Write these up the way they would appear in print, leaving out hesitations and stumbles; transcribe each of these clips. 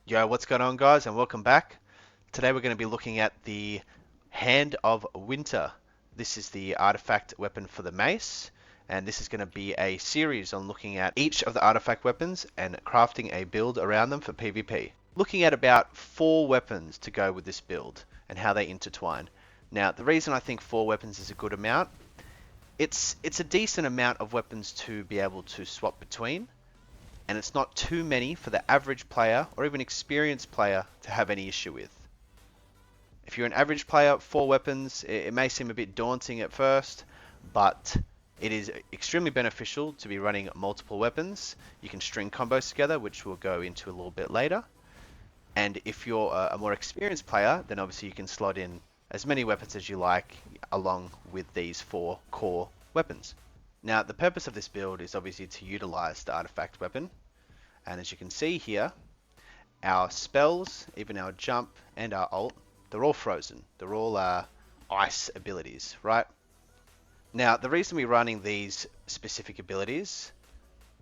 Yo, what's going on, guys, and welcome back. Today we're going to be looking at the Hand of Winter. This is the artifact weapon for the mace, and this is going to be a series on looking at each of the artifact weapons and crafting a build around them for PvP. Looking at about 4 weapons to go with this build and how they intertwine. Now, the reason I think 4 weapons is a good amount, it's a decent amount of weapons to be able to swap between, and it's not too many for the average player or even experienced player to have any issue with. If you're an average player, 4 weapons, it may seem a bit daunting at first, but it is extremely beneficial to be running multiple weapons. You can string combos together, which we'll go into a little bit later. And if you're a more experienced player, then obviously you can slot in as many weapons as you like along with these 4 core weapons. Now, the purpose of this build is obviously to utilize the artifact weapon. And as you can see here, our spells, even our jump and our ult, they're all frozen. They're all ice abilities, right? Now, the reason we're running these specific abilities,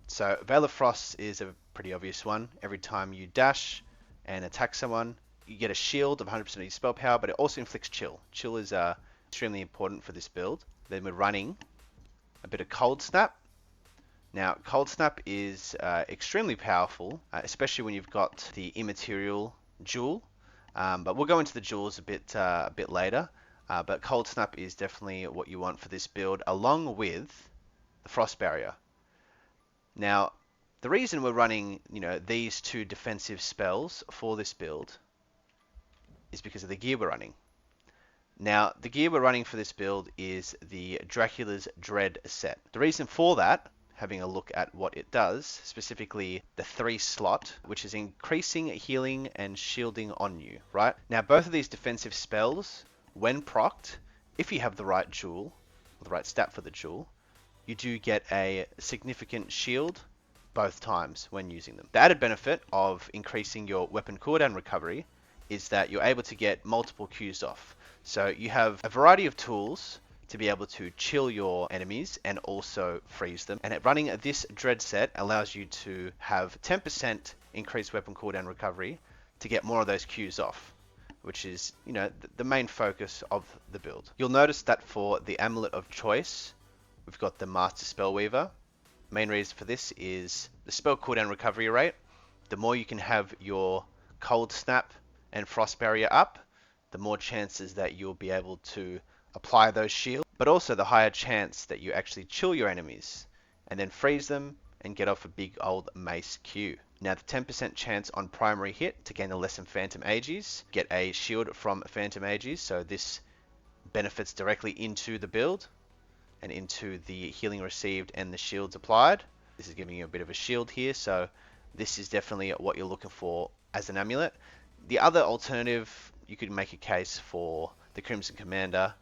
so Veil of Frost is a pretty obvious one. Every time you dash and attack someone, you get a shield of 100% of your spell power, but it also inflicts chill. Chill is extremely important for this build. Then we're running a bit of Cold Snap. Now, Cold Snap is extremely powerful, especially when you've got the immaterial jewel. But we'll go into the jewels a bit later. But Cold Snap is definitely what you want for this build, along with the Frost Barrier. Now, the reason we're running, these 2 defensive spells for this build is because of the gear we're running. Now, the gear we're running for this build is the Dracula's Dread set. The reason for that, having a look at what it does, specifically the 3 slot, which is increasing healing and shielding on you, right? Now, both of these defensive spells, when procced, if you have the right jewel, or the right stat for the jewel, you do get a significant shield both times when using them. The added benefit of increasing your weapon cooldown recovery is that you're able to get multiple Qs off. So you have a variety of tools to be able to chill your enemies and also freeze them. And running this Dread set allows you to have 10% increased weapon cooldown recovery to get more of those Qs off, which is, the main focus of the build. You'll notice that for the amulet of choice, we've got the Master Spellweaver. Main reason for this is the spell cooldown recovery rate. The more you can have your Cold Snap and Frost Barrier up, the more chances that you'll be able to apply those shields, but also the higher chance that you actually chill your enemies and then freeze them and get off a big old mace Q. Now, the 10% chance on primary hit to gain the Lesson Phantom Aegis, get a shield from Phantom Aegis, so this benefits directly into the build and into the healing received and the shields applied. This is giving you a bit of a shield here, so this is definitely what you're looking for as an amulet. The other alternative, you could make a case for the Crimson Commander.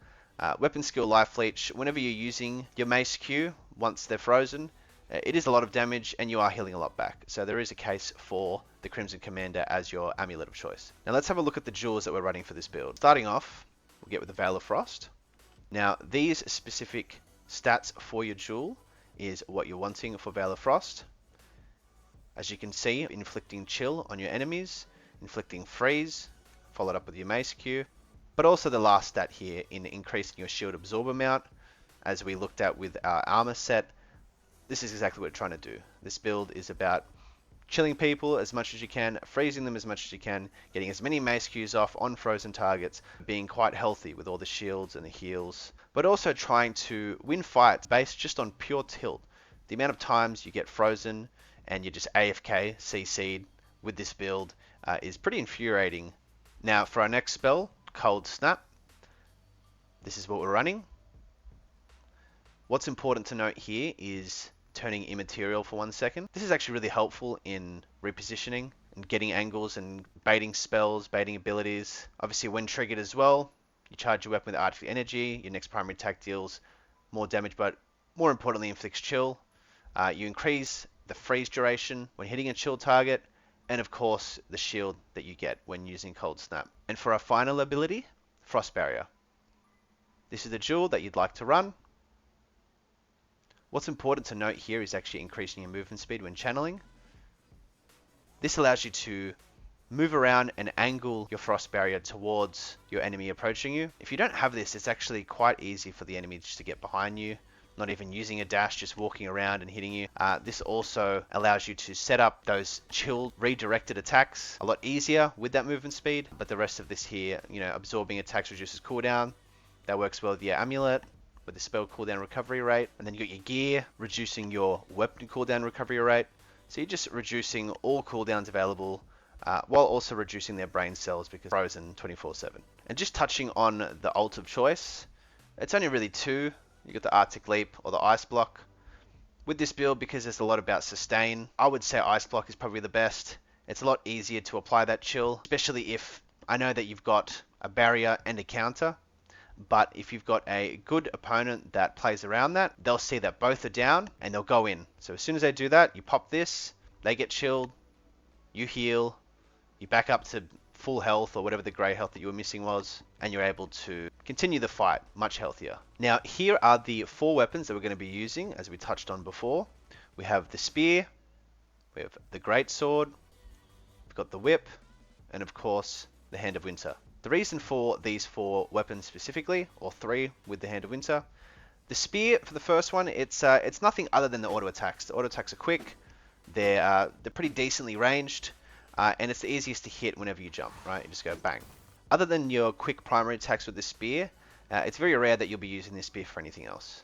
Weapon skill life leech, whenever you're using your mace Q, once they're frozen, it is a lot of damage and you are healing a lot back. So there is a case for the Crimson Commander as your amulet of choice. Now let's have a look at the jewels that we're running for this build. Starting off, we'll get with the Veil of Frost. Now these specific stats for your jewel is what you're wanting for Veil of Frost. As you can see, inflicting chill on your enemies, inflicting freeze, followed up with your mace Q, but also the last stat here in increasing your shield absorb amount. As we looked at with our armor set, this is exactly what we're trying to do. This build is about chilling people as much as you can, freezing them as much as you can, getting as many mace Qs off on frozen targets, being quite healthy with all the shields and the heals, but also trying to win fights based just on pure tilt. The amount of times you get frozen and you just AFK, CC'd with this build is pretty infuriating. Now for our next spell, Cold Snap, this is what we're running. What's important to note here is turning immaterial for 1 second. This is actually really helpful in repositioning and getting angles and baiting spells, baiting abilities. Obviously when triggered as well, you charge your weapon with artifact energy, your next primary attack deals more damage, but more importantly inflicts chill. You increase the freeze duration when hitting a chill target, and of course the shield that you get when using Cold Snap. And for our final ability, Frost Barrier. This is the jewel that you'd like to run. What's important to note here is actually increasing your movement speed when channeling. This allows you to move around and angle your frost barrier towards your enemy approaching you. If you don't have this, it's actually quite easy for the enemy just to get behind you, not even using a dash, just walking around and hitting you. This also allows you to set up those chilled redirected attacks a lot easier with that movement speed. But the rest of this here, absorbing attacks reduces cooldown. That works well with your amulet, with the spell cooldown recovery rate. And then you got your gear, reducing your weapon cooldown recovery rate. So you're just reducing all cooldowns available, while also reducing their brain cells because frozen 24/7. And just touching on the ult of choice, it's only really two. You got the Arctic Leap or the Ice Block. With this build, because there's a lot about sustain, I would say Ice Block is probably the best. It's a lot easier to apply that chill, especially if I know that you've got a barrier and a counter. But if you've got a good opponent that plays around that, they'll see that both are down and they'll go in. So as soon as they do that, you pop this, they get chilled, you heal, you back up to full health or whatever the grey health that you were missing was, and you're able to continue the fight much healthier. Now here are the 4 weapons that we're going to be using, as we touched on before. We have the spear, we have the greatsword, we've got the whip, and of course the Hand of Winter. The reason for these 4 weapons specifically, or 3 with the Hand of Winter, the spear for the first one, it's nothing other than the auto attacks. The auto attacks are quick, they're pretty decently ranged, and it's the easiest to hit whenever you jump, right? You just go bang. Other than your quick primary attacks with the spear, it's very rare that you'll be using this spear for anything else.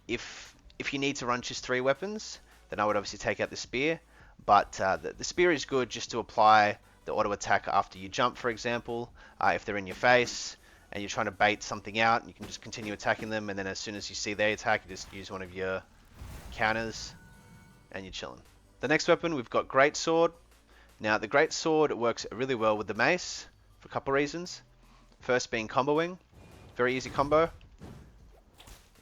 If you need to run just 3 weapons, then I would obviously take out the spear, but the spear is good just to apply the auto attack after you jump, for example. If they're in your face and you're trying to bait something out, you can just continue attacking them, and then as soon as you see they attack, you just use one of your counters and you're chilling. The next weapon, we've got Greatsword. Now the Greatsword works really well with the mace for a couple of reasons. First being comboing, very easy combo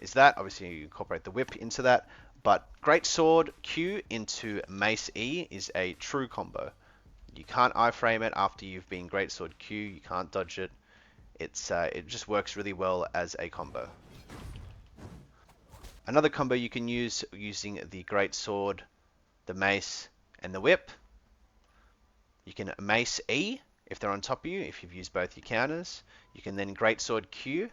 is that. Obviously you incorporate the whip into that, but Greatsword Q into Mace E is a true combo. You can't iframe it after you've been Greatsword Q, you can't dodge it. It just works really well as a combo. Another combo you can use using the Greatsword, the mace, and the whip. You can Mace E if they're on top of you, if you've used both your counters. You can then Greatsword Q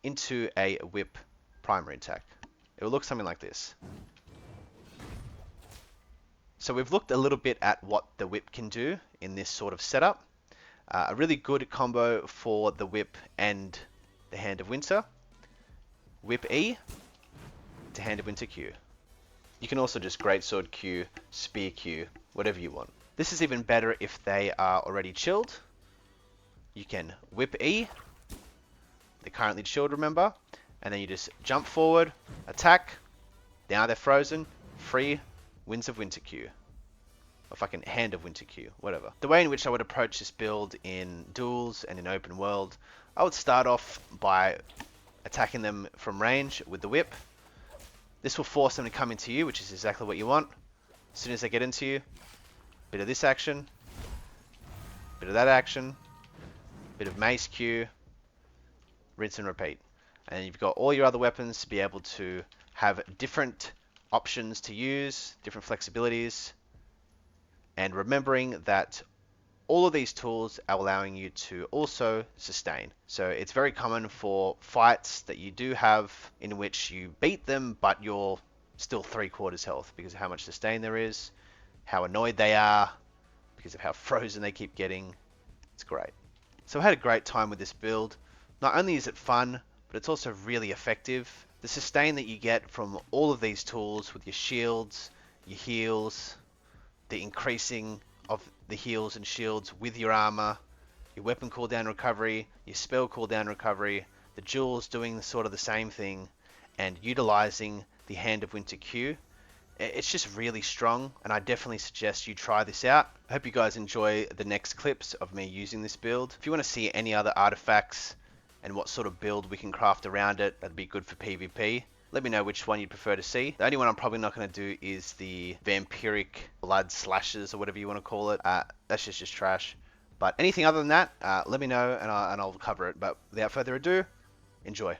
into a whip primary attack. It will look something like this. So we've looked a little bit at what the whip can do in this sort of setup. A really good combo for the whip and the Hand of Winter. Whip E to Hand of Winter Q. You can also just Greatsword Q, Spear Q, whatever you want. This is even better if they are already chilled. You can Whip E. They're currently chilled, remember? And then you just jump forward, attack. Now they're frozen. Free Winds of Winter Q. Or fucking Hand of Winter Q, whatever. The way in which I would approach this build in duels and in open world, I would start off by attacking them from range with the whip. This will force them to come into you, which is exactly what you want. As soon as they get into you, bit of this action, bit of that action, bit of Mace Q, rinse and repeat. And you've got all your other weapons to be able to have different options to use, different flexibilities, and remembering that all of these tools are allowing you to also sustain. So it's very common for fights that you do have in which you beat them, but you're still 3/4 health because of how much sustain there is, how annoyed they are, because of how frozen they keep getting. It's great. So I had a great time with this build. Not only is it fun, but it's also really effective. The sustain that you get from all of these tools with your shields, your heals, the increasing of the heals and shields with your armor, your weapon cooldown recovery, your spell cooldown recovery, the jewels doing sort of the same thing, and utilizing the Hand of Winter Q. It's just really strong, and I definitely suggest you try this out. I hope you guys enjoy the next clips of me using this build. If you want to see any other artifacts and what sort of build we can craft around it, that'd be good for PvP. Let me know which one you'd prefer to see. The only one I'm probably not going to do is the Vampiric Blood Slashes, or whatever you want to call it. That's just trash. But anything other than that, let me know and I'll cover it. But without further ado, enjoy.